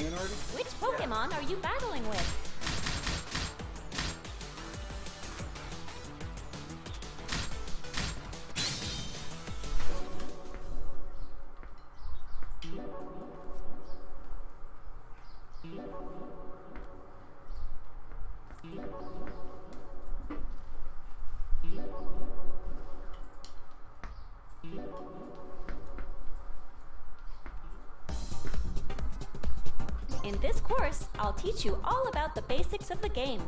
in already? Which Pokemon are you battling with? In this course, I'll teach you all about the basics of the game.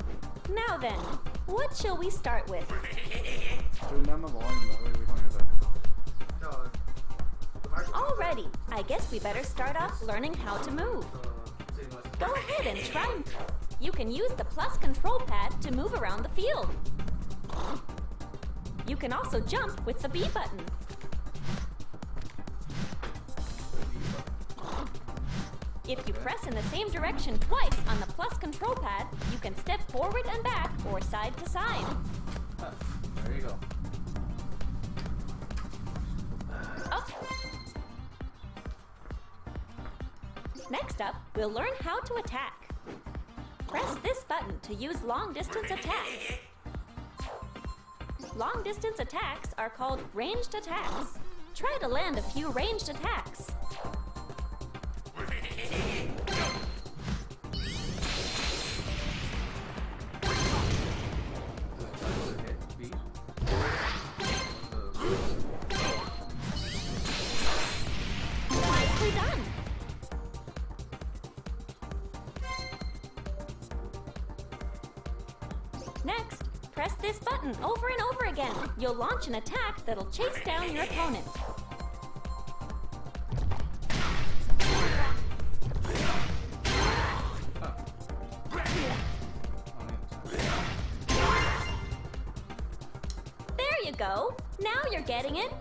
Now then, what shall we start with? Turn down the volume, that way we don't hear that. Alrighty, I guess we better start off learning how to move. Go ahead and try. You can use the plus control pad to move around the field. You can also jump with the B button. If you press in the same direction twice on the plus control pad, you can step forward and back or side to side. There you go. Up. Next up, we'll learn how to attack. Press this button to use long-distance attacks. Long-distance attacks are called ranged attacks. Try to land a few ranged attacks. Nicely done. Next, press this button over and over again. You'll launch an attack that'll chase down your opponent. There you go. Now you're getting it.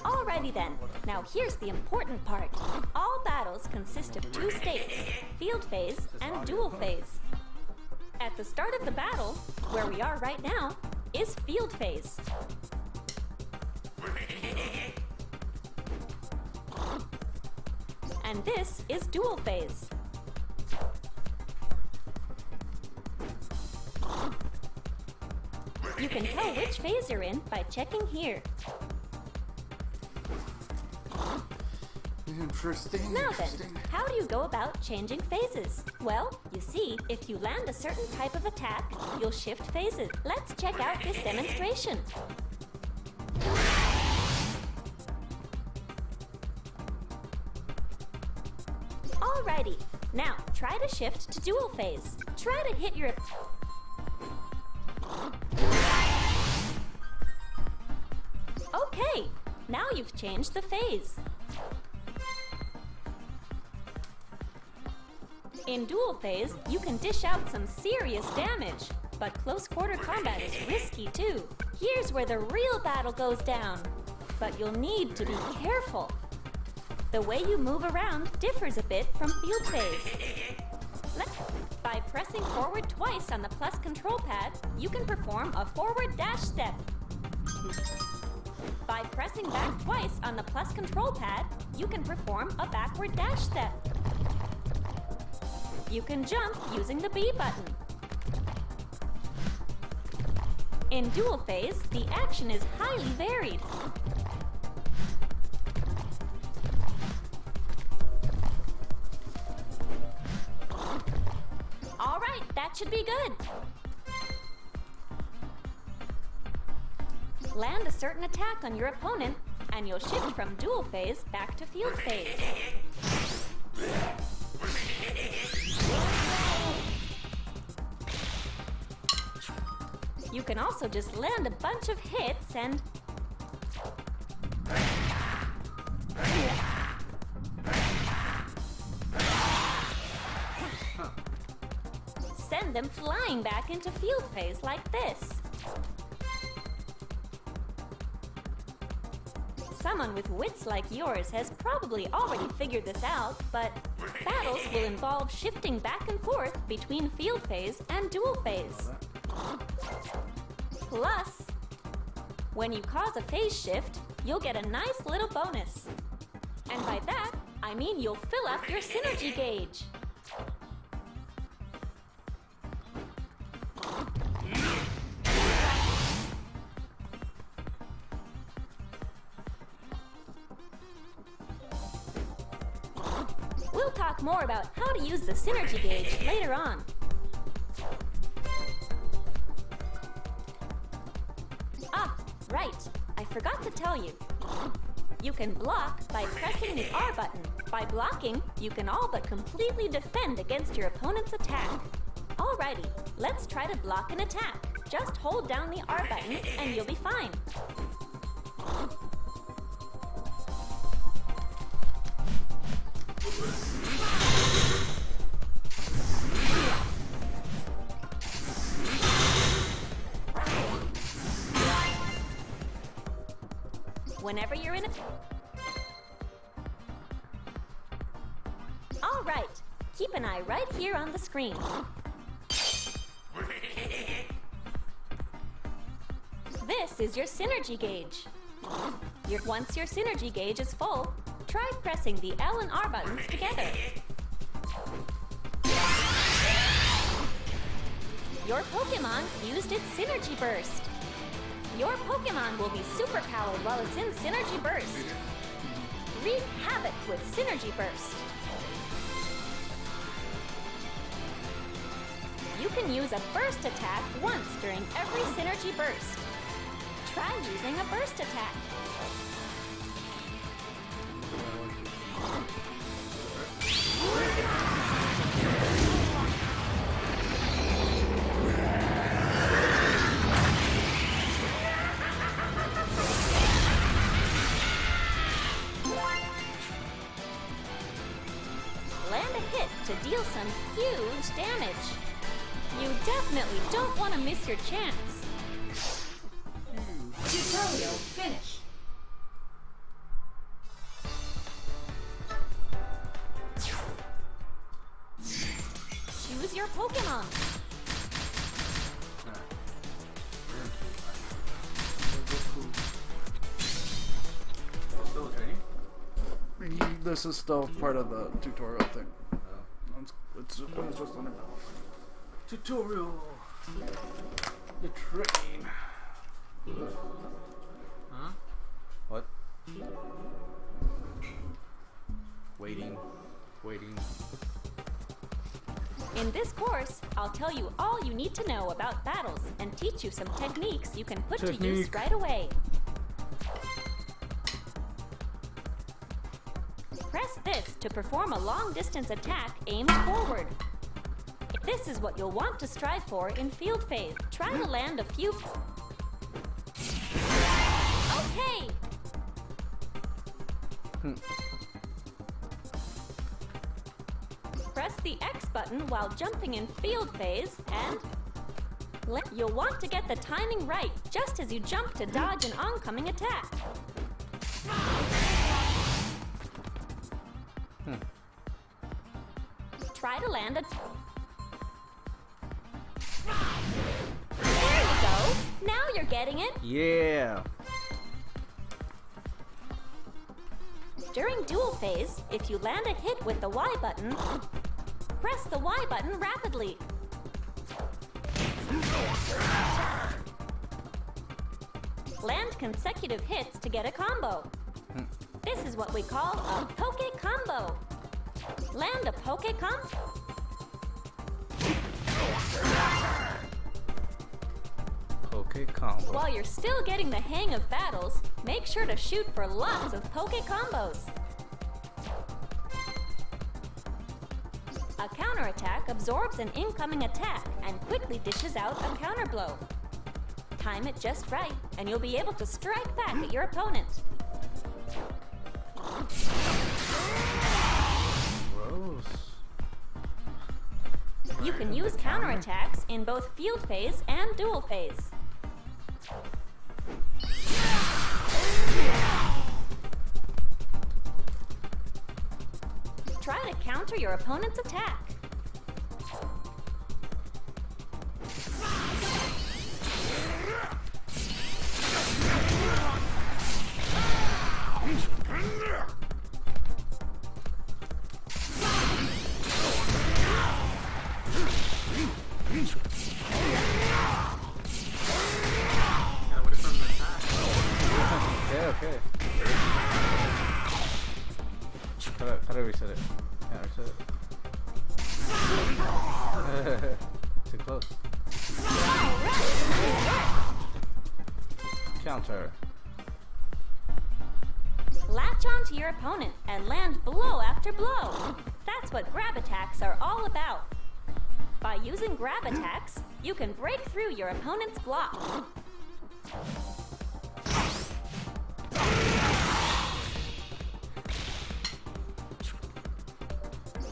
Alrighty then. Now here's the important part. All battles consist of two states, field phase and duel phase. At the start of the battle, where we are right now, is field phase. And this is duel phase. You can tell which phase you're in by checking here. Interesting. Now then, how do you go about changing phases? Well, you see, if you land a certain type of attack, you'll shift phases. Let's check out this demonstration. Alrighty, now try to shift to duel phase. Try to hit your... Okay, now you've changed the phase. In duel phase, you can dish out some serious damage, but close quarter combat is risky too. Here's where the real battle goes down, but you'll need to be careful. The way you move around differs a bit from field phase. By pressing forward twice on the plus control pad, you can perform a forward dash step. By pressing back twice on the plus control pad, you can perform a backward dash step. You can jump using the B button. In duel phase, the action is highly varied. All right, that should be good. Land a certain attack on your opponent, and you'll shift from duel phase back to field phase. You can also just land a bunch of hits and... send them flying back into field phase like this. Someone with wits like yours has probably already figured this out, but battles will involve shifting back and forth between field phase and duel phase. Plus, when you cause a phase shift, you'll get a nice little bonus. And by that, I mean you'll fill up your synergy gauge. We'll talk more about how to use the synergy gauge later on. Ah, right. I forgot to tell you. You can block by pressing the R button. By blocking, you can all but completely defend against your opponent's attack. Alrighty, let's try to block an attack. Just hold down the R button and you'll be fine. Whenever you're in a... All right, keep an eye right here on the screen. This is your synergy gauge. Once your synergy gauge is full, try pressing the L and R buttons together. Your Pokemon used its synergy burst. Your Pokemon will be superpowered while it's in Synergy Burst. Wreak havoc with Synergy Burst. You can use a burst attack once during every Synergy Burst. Try using a burst attack. Land a hit to deal some huge damage. You definitely don't want to miss your chance. Tutorial finish. Choose your Pokemon. Still training? This is still part of the tutorial thing. It's just on tutorial. The train. Huh? What? Waiting. In this course, I'll tell you all you need to know about battles and teach you some techniques you can put to use right away. Press this to perform a long-distance attack aimed forward. This is what you'll want to strive for in field phase. Try to land a few... Okay! Press the X button while jumping in field phase and... You'll want to get the timing right just as you jump to dodge an oncoming attack. Try to land a... There you go! Now you're getting it! Yeah! During duel phase, if you land a hit with the Y button, press the Y button rapidly. Land consecutive hits to get a combo. This is what we call a Poke Combo. Land a Poke Combo. Poke combo. While you're still getting the hang of battles, make sure to shoot for lots of Poke Combos. A counterattack absorbs an incoming attack and quickly dishes out a counter blow. Time it just right, and you'll be able to strike back at your opponent. Gross. You can use counterattacks in both field phase and duel phase. Try to counter your opponent's attack. Yeah, what if I'm an attack? Okay. How do I reset it? Yeah, reset it. Too close. Counter. Latch onto your opponent and land blow after blow. That's what grab attacks are all about. By using grab attacks, you can break through your opponent's block.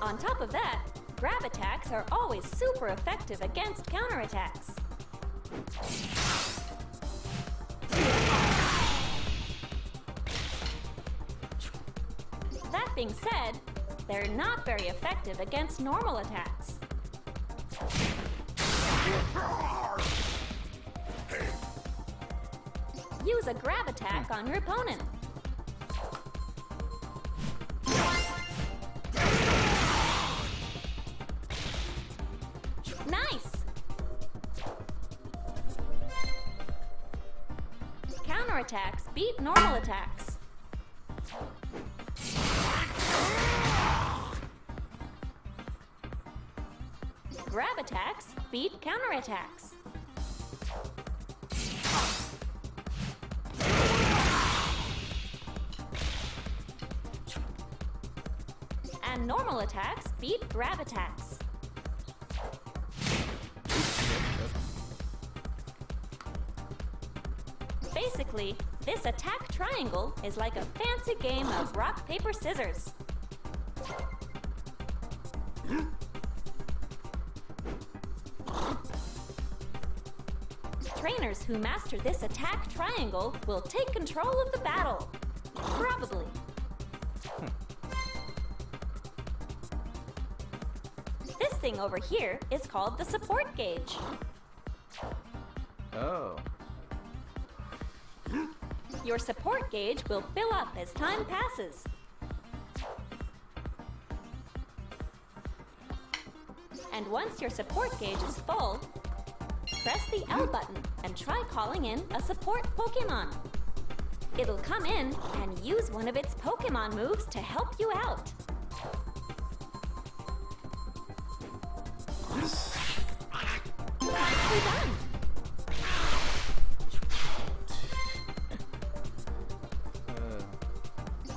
On top of that, grab attacks are always super effective against counterattacks. That being said, they're not very effective against normal attacks. Use a grab attack on your opponent. Nice! Counterattacks beat normal attacks. Grab attacks beat counterattacks. And normal attacks beat grab attacks. Basically, this attack triangle is like a fancy game of rock, paper, scissors. Trainers who master this attack triangle will take control of the battle. Probably. This thing over here is called the support gauge. Oh. Your support gauge will fill up as time passes. And once your support gauge is full, press the L button and try calling in a support Pokemon. It'll come in and use one of its Pokemon moves to help you out. Nicely done!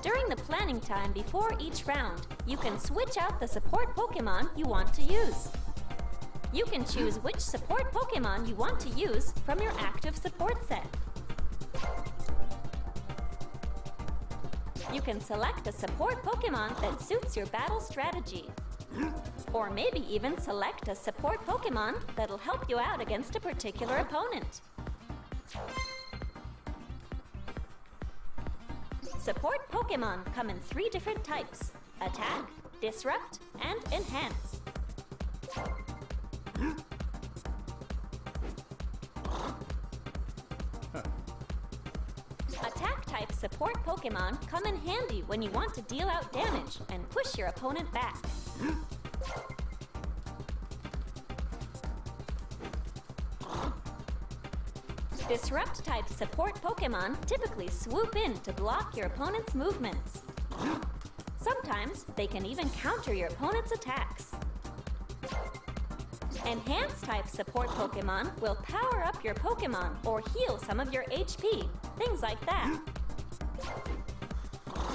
During the planning time before each round, you can switch out the support Pokemon you want to use. You can choose which support Pokemon you want to use from your active support set. You can select a support Pokemon that suits your battle strategy. Or maybe even select a support Pokemon that'll help you out against a particular opponent. Support Pokemon come in 3 different types: Attack, Disrupt, and Enhance. Attack-type support Pokemon come in handy when you want to deal out damage and push your opponent back. Disrupt-type support Pokemon typically swoop in to block your opponent's movements. Sometimes they can even counter your opponent's attacks. Enhance-type support Pokemon will power up your Pokemon or heal some of your HP, things like that.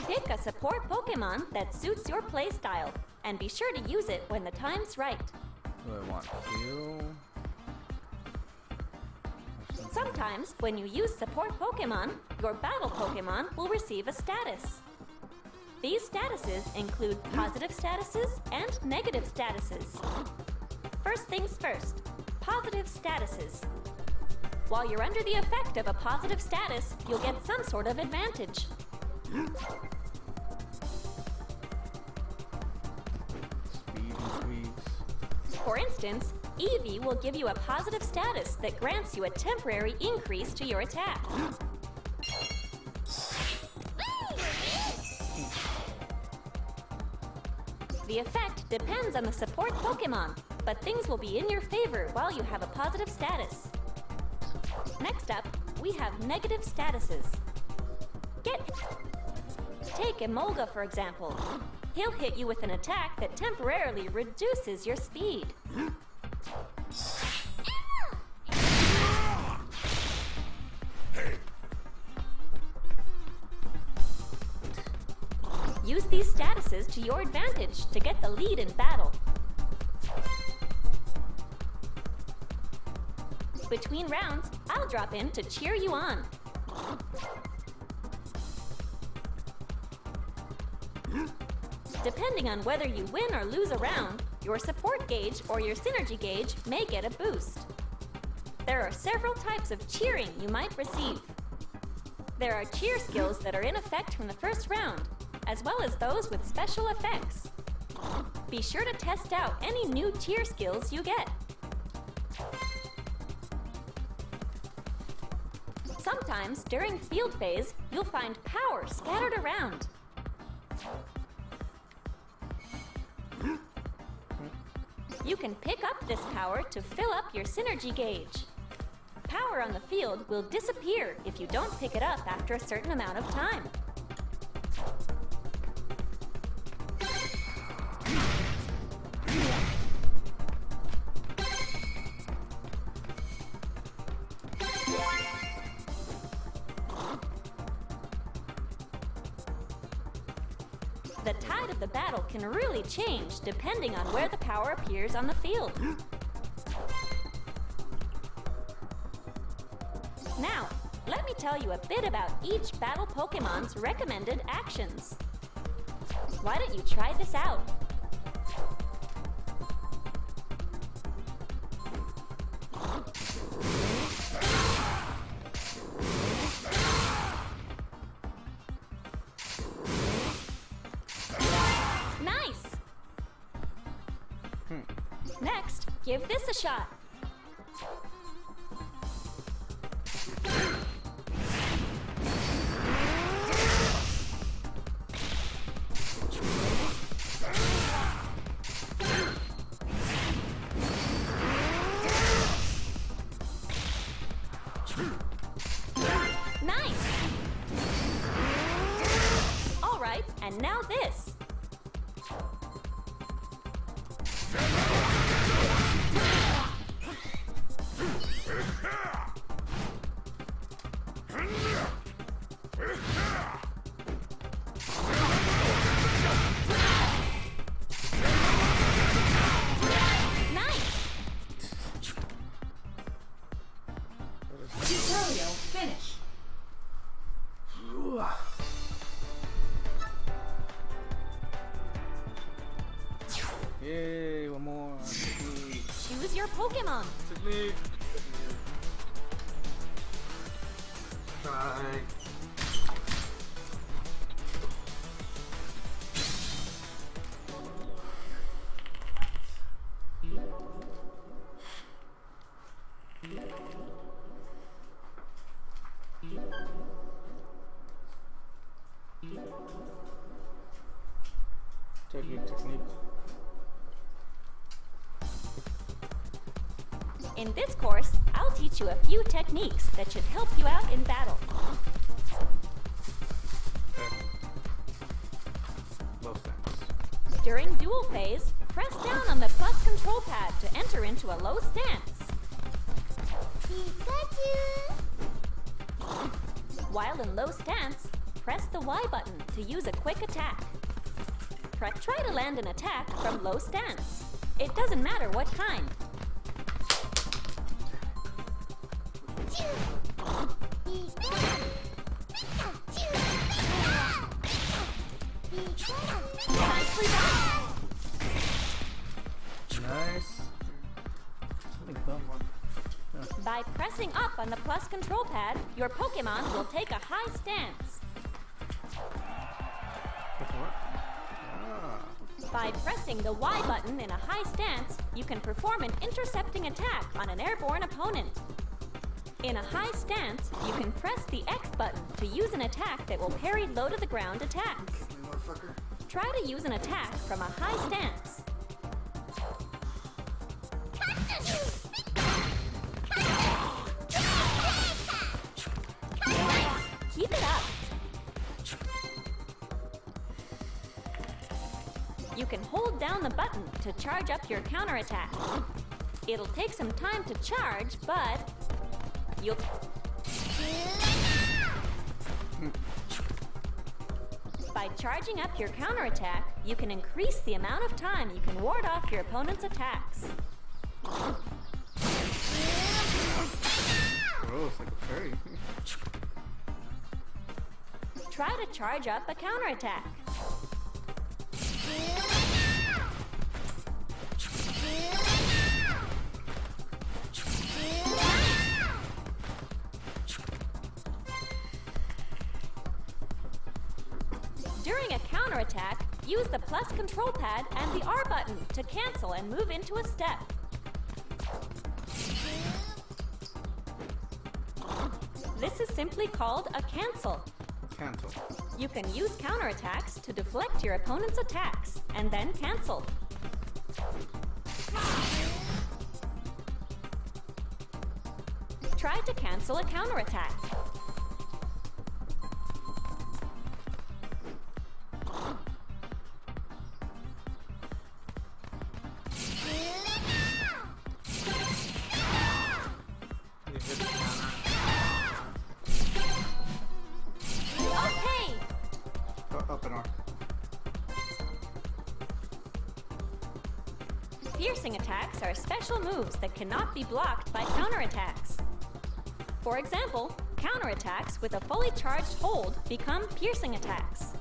Pick a support Pokemon that suits your playstyle, and be sure to use it when the time's right. Do I want heal? Sometimes, when you use support Pokemon, your battle Pokemon will receive a status. These statuses include positive statuses and negative statuses. First things first, positive statuses. While you're under the effect of a positive status, you'll get some sort of advantage. Speed increase. For instance, Eevee will give you a positive status that grants you a temporary increase to your attack. The effect depends on the support Pokemon, but things will be in your favor while you have a positive status. Next up, we have negative statuses. Take Emolga, for example. He'll hit you with an attack that temporarily reduces your speed. Use these statuses to your advantage to get the lead in battle. Between rounds, I'll drop in to cheer you on. Depending on whether you win or lose a round, your support gauge or your synergy gauge may get a boost. There are several types of cheering you might receive. There are cheer skills that are in effect from the first round, as well as those with special effects. Be sure to test out any new cheer skills you get. Sometimes, during field phase, you'll find power scattered around. You can pick up this power to fill up your synergy gauge. Power on the field will disappear if you don't pick it up after a certain amount of time. The tide of the battle can really change depending on where the power appears on the field. Now, let me tell you a bit about each battle Pokemon's recommended actions. Why don't you try this out? Nice! Next, give this a shot. Nice! All right, and now this. Tutorial finish. Yay, one more. Choose your Pokemon. Technique. Try. Technique. In this course, I'll teach you a few techniques that should help you out in battle. Low stance. During duel phase, press down on the plus control pad to enter into a low stance. Pikachu! While in low stance, press the Y button to use a quick attack. Try to land an attack from low stance. It doesn't matter what kind. Nicely done! Nice. Something fun. By pressing up on the plus control pad, your Pokemon will take a high stance. By pressing the Y button in a high stance, you can perform an intercepting attack on an airborne opponent. In a high stance, you can press the X button to use an attack that will parry low-to-the-ground attacks. Try to use an attack from a high stance. Keep it up. You can hold down the button to charge up your counterattack. It'll take some time to charge, but you'll... By charging up your counterattack, you can increase the amount of time you can ward off your opponent's attacks. Gross, like a fairy. Try to charge up a counterattack. During a counterattack, use the plus control pad and the R button to cancel and move into a step. This is simply called a cancel. Cancel. You can use counterattacks to deflect your opponent's attacks and then cancel. Try to cancel a counterattack. You hit the counter. Okay! Up and R. Piercing attacks are special moves that cannot be blocked by counterattacks. For example, counterattacks with a fully charged hold become piercing attacks.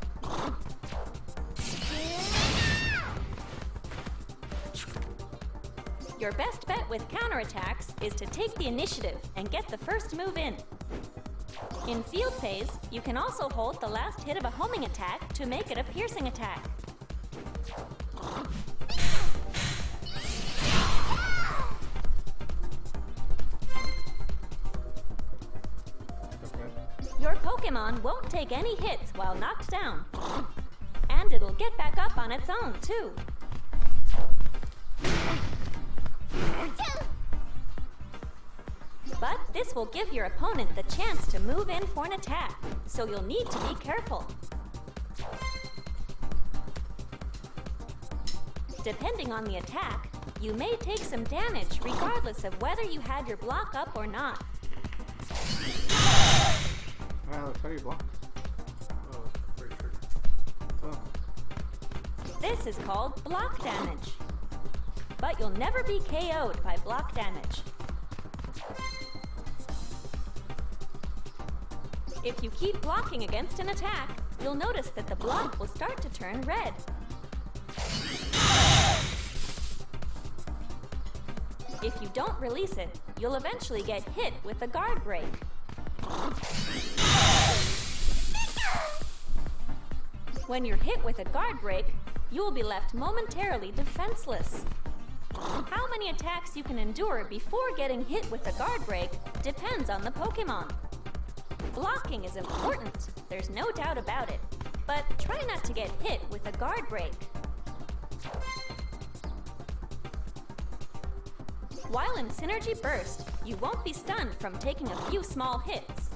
Your best bet with counterattacks is to take the initiative and get the first move in. In field phase, you can also hold the last hit of a homing attack to make it a piercing attack. Your Pokémon won't take any hits while knocked down. And it'll get back up on its own, too. But this will give your opponent the chance to move in for an attack, so you'll need to be careful. Depending on the attack, you may take some damage regardless of whether you had your block up or not. Well, that's how you block. Oh, pretty sure. Oh. This is called block damage. But you'll never be KO'd by block damage. If you keep blocking against an attack, you'll notice that the block will start to turn red. If you don't release it, you'll eventually get hit with a guard break. When you're hit with a guard break, you will be left momentarily defenseless. How many attacks you can endure before getting hit with a guard break depends on the Pokémon. Blocking is important, there's no doubt about it, but try not to get hit with a guard break. While in Synergy Burst, you won't be stunned from taking a few small hits.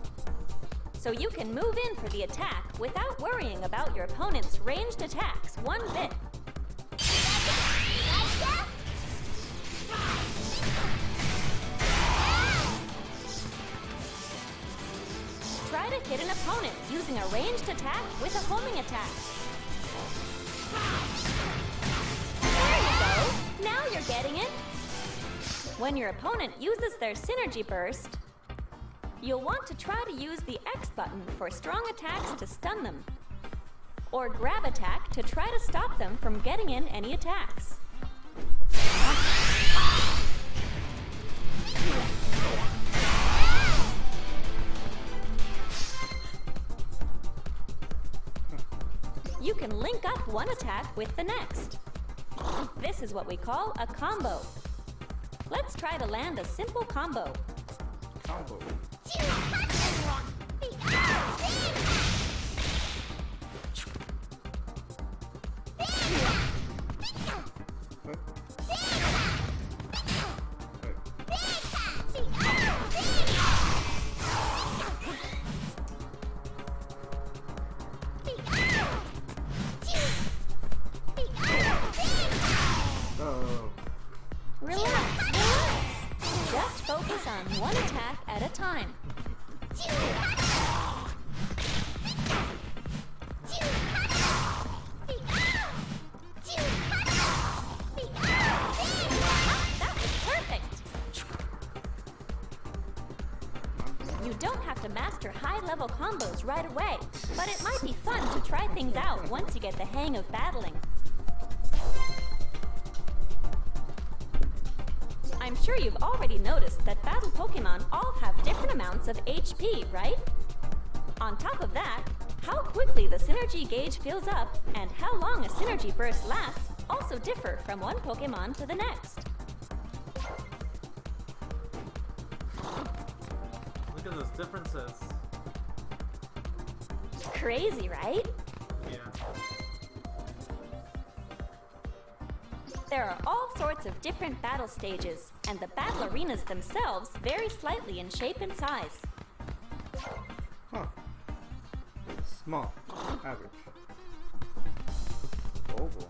So you can move in for the attack without worrying about your opponent's ranged attacks one bit. Try to hit an opponent using a ranged attack with a homing attack. There you go! Now you're getting it! When your opponent uses their Synergy Burst, you'll want to try to use the X button for strong attacks to stun them, or grab attack to try to stop them from getting in any attacks. You can link up one attack with the next. This is what we call a combo. Let's try to land a simple combo. Combo. Whoa. Relax, relax. Just focus on one attack at a time. That was perfect. You don't have to master high-level combos right away, but it might be fun to try things out once you get the hang of battling. I'm sure you've already noticed that battle Pokemon all have different amounts of HP, right? On top of that, how quickly the synergy gauge fills up and how long a synergy burst lasts also differ from one Pokemon to the next. Look at those differences. Crazy, right? Yeah. There are all sorts of different battle stages, and the battle arenas themselves vary slightly in shape and size. Huh. Small. Average. Oval.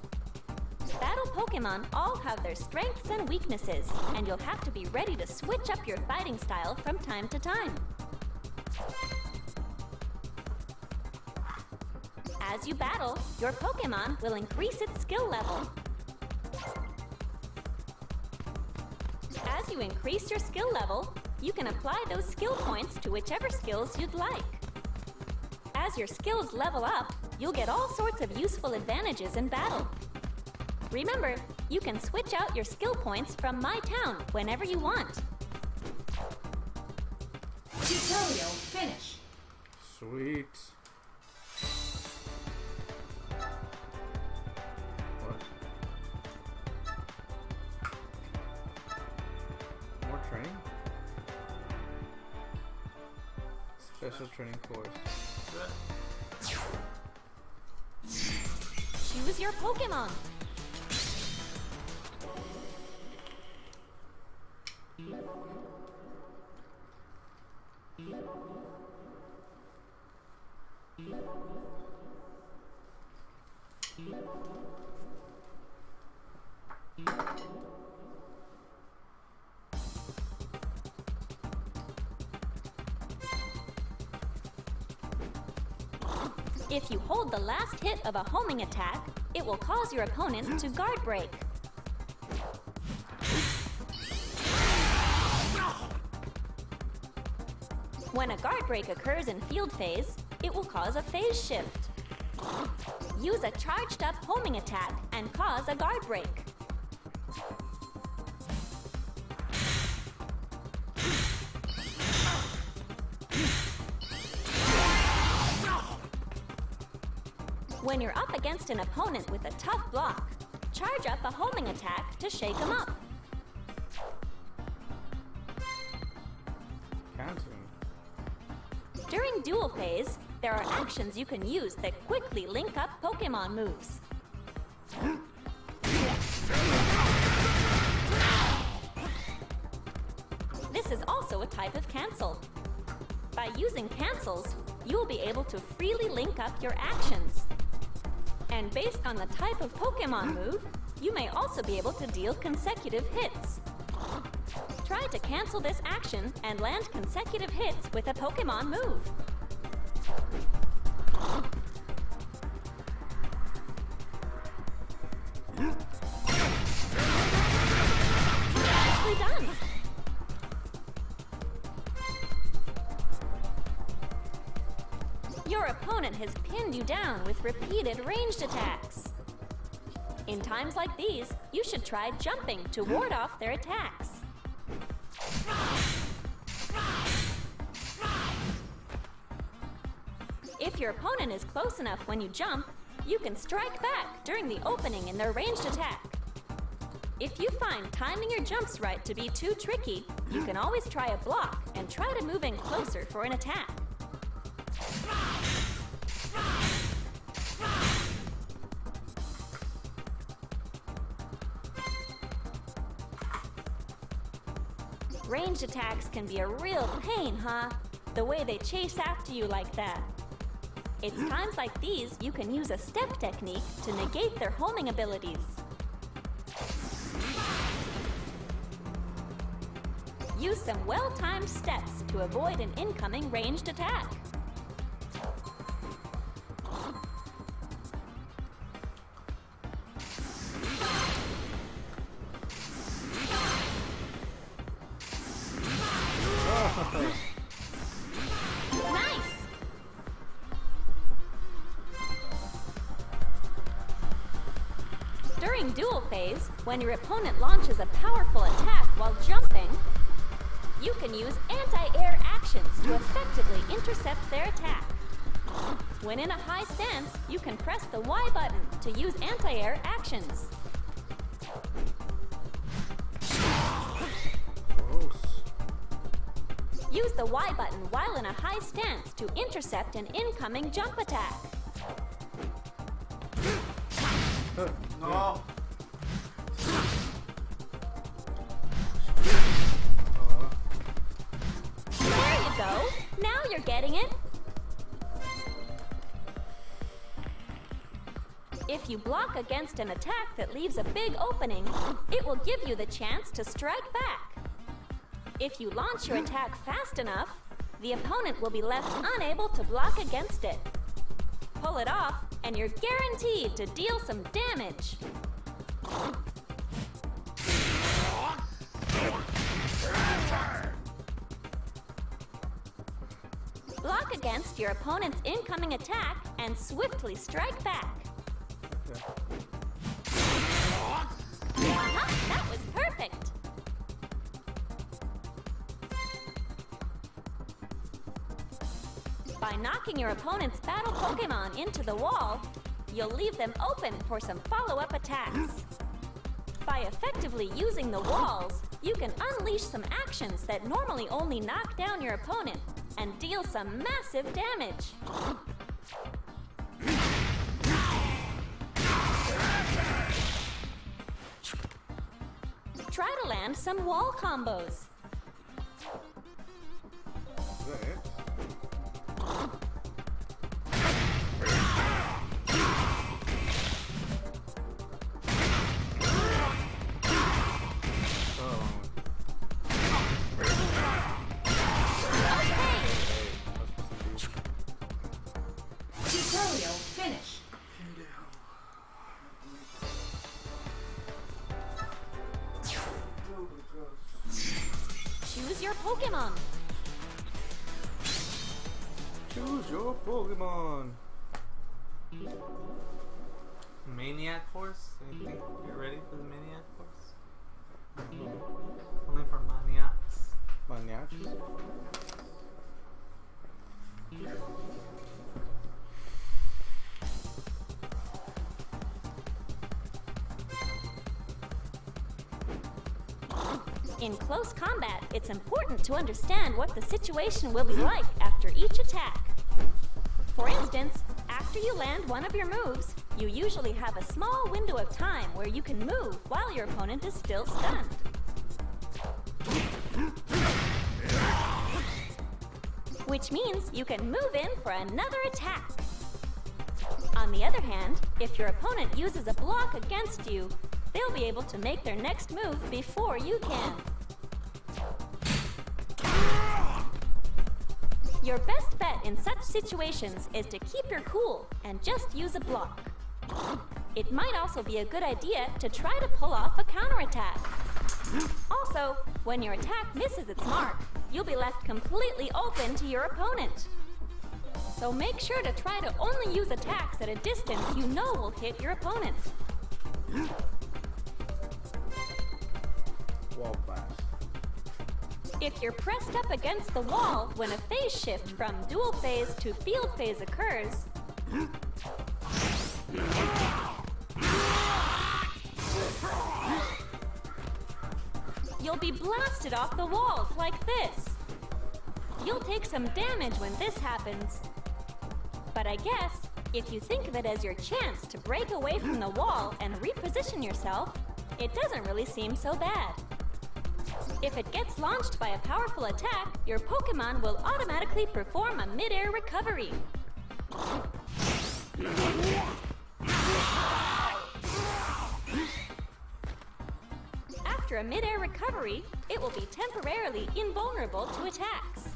Battle Pokemon all have their strengths and weaknesses, and you'll have to be ready to switch up your fighting style from time to time. As you battle, your Pokemon will increase its skill level. As you increase your skill level, you can apply those skill points to whichever skills you'd like. As your skills level up, you'll get all sorts of useful advantages in battle. Remember, you can switch out your skill points from My Town whenever you want. Tutorial finish. Sweet. What? More training? Special training course. Choose your Pokemon. If you hold the last hit of a homing attack, it will cause your opponent to guard break. When a guard break occurs in field phase, it will cause a phase shift. Use a charged up homing attack and cause a guard break. When you're up against an opponent with a tough block, charge up a homing attack to shake them up. Canceling. During duel phase, there are actions you can use that quickly link up Pokemon moves. This is also a type of cancel. By using cancels, you will be able to freely link up your actions. And based on the type of Pokemon move, you may also be able to deal consecutive hits. Try to cancel this action and land consecutive hits with a Pokemon move. Nicely done! Your opponent has pinned you down with repeated ranged attacks. In times like these, you should try jumping to ward off their attacks. If your opponent is close enough when you jump, you can strike back during the opening in their ranged attack. If you find timing your jumps right to be too tricky, you can always try a block and try to move in closer for an attack. Ranged attacks can be a real pain, huh? The way they chase after you like that. It's times like these you can use a step technique to negate their homing abilities. use some well-timed steps to avoid an incoming ranged attack. Nice! During duel phase, when your opponent launches a powerful attack while jumping, you can use anti-air actions to effectively intercept their attack. When in a high stance, you can press the Y button to use anti-air actions. Gross. Use the Y button while in a high stance to intercept an incoming jump attack. No. There you go! Now you're getting it! If you block against an attack that leaves a big opening, it will give you the chance to strike back. If you launch your attack fast enough, the opponent will be left unable to block against it. Pull it off, and you're guaranteed to deal some damage. Block against your opponent's incoming attack and swiftly strike back. That was perfect! By knocking your opponent's battle Pokémon into the wall, you'll leave them open for some follow-up attacks. By effectively using the walls, you can unleash some actions that normally only knock down your opponent and deal some massive damage. Try to land some wall combos. Is that it? Tutorial finish. Choose your Pokémon. Choose your Pokemon. Maniac Force? Anything? You ready for the Maniac Force? Only for Maniacs. Maniacs. In close combat, it's important to understand what the situation will be like after each attack. For instance, after you land one of your moves, you usually have a small window of time where you can move while your opponent is still stunned. Which means you can move in for another attack. On the other hand, if your opponent uses a block against you, they'll be able to make their next move before you can. Your best bet in such situations is to keep your cool and just use a block. It might also be a good idea to try to pull off a counterattack. Also, when your attack misses its mark, you'll be left completely open to your opponent. So make sure to try to only use attacks at a distance you know will hit your opponent. Wall blast. If you're pressed up against the wall when a phase shift from dual phase to field phase occurs, you'll be blasted off the walls like this. You'll take some damage when this happens. But I guess, if you think of it as your chance to break away from the wall and reposition yourself, it doesn't really seem so bad. If it gets launched by a powerful attack, your Pokémon will automatically perform a mid-air recovery. after a mid-air recovery, it will be temporarily invulnerable to attacks.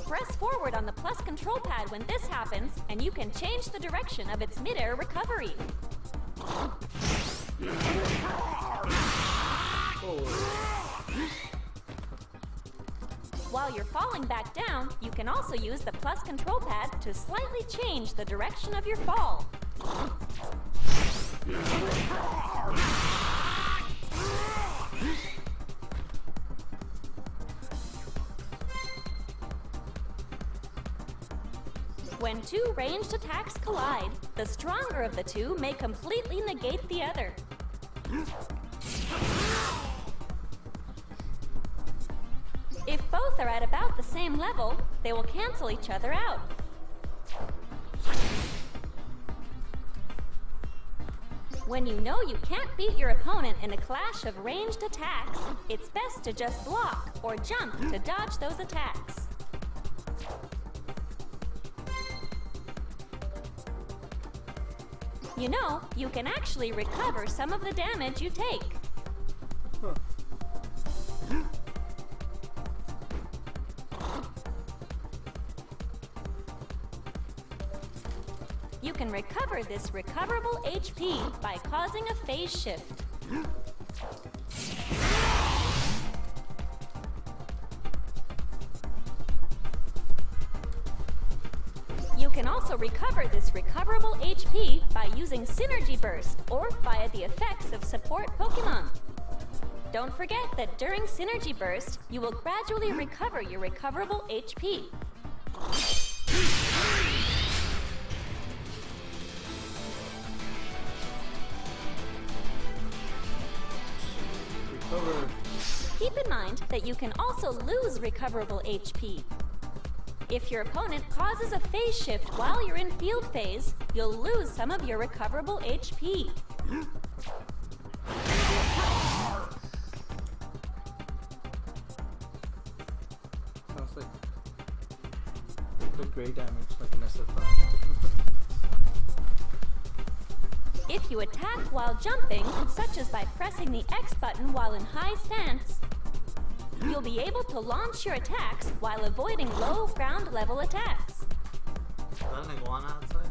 Press forward on the plus control pad when this happens, and you can change the direction of its mid-air recovery. While you're falling back down, you can also use the plus control pad to slightly change the direction of your fall. When two ranged attacks collide, the stronger of the two may completely negate the other. If both are at about the same level, they will cancel each other out. When you know you can't beat your opponent in a clash of ranged attacks, it's best to just block or jump to dodge those attacks. You know, you can actually recover some of the damage you take. You can recover this recoverable HP by causing a phase shift. You can also recover this recoverable HP by using Synergy Burst or via the effects of support Pokemon. Don't forget that during Synergy Burst, you will gradually recover your recoverable HP. Recover. Keep in mind that you can also lose recoverable HP. If your opponent causes a phase shift while you're in field phase, you'll lose some of your recoverable HP. Sounds like good gray damage, like an SF5. If you attack while jumping, such as by pressing the X button while in high stance, you'll be able to launch your attacks while avoiding low ground level attacks. Is that an iguana outside?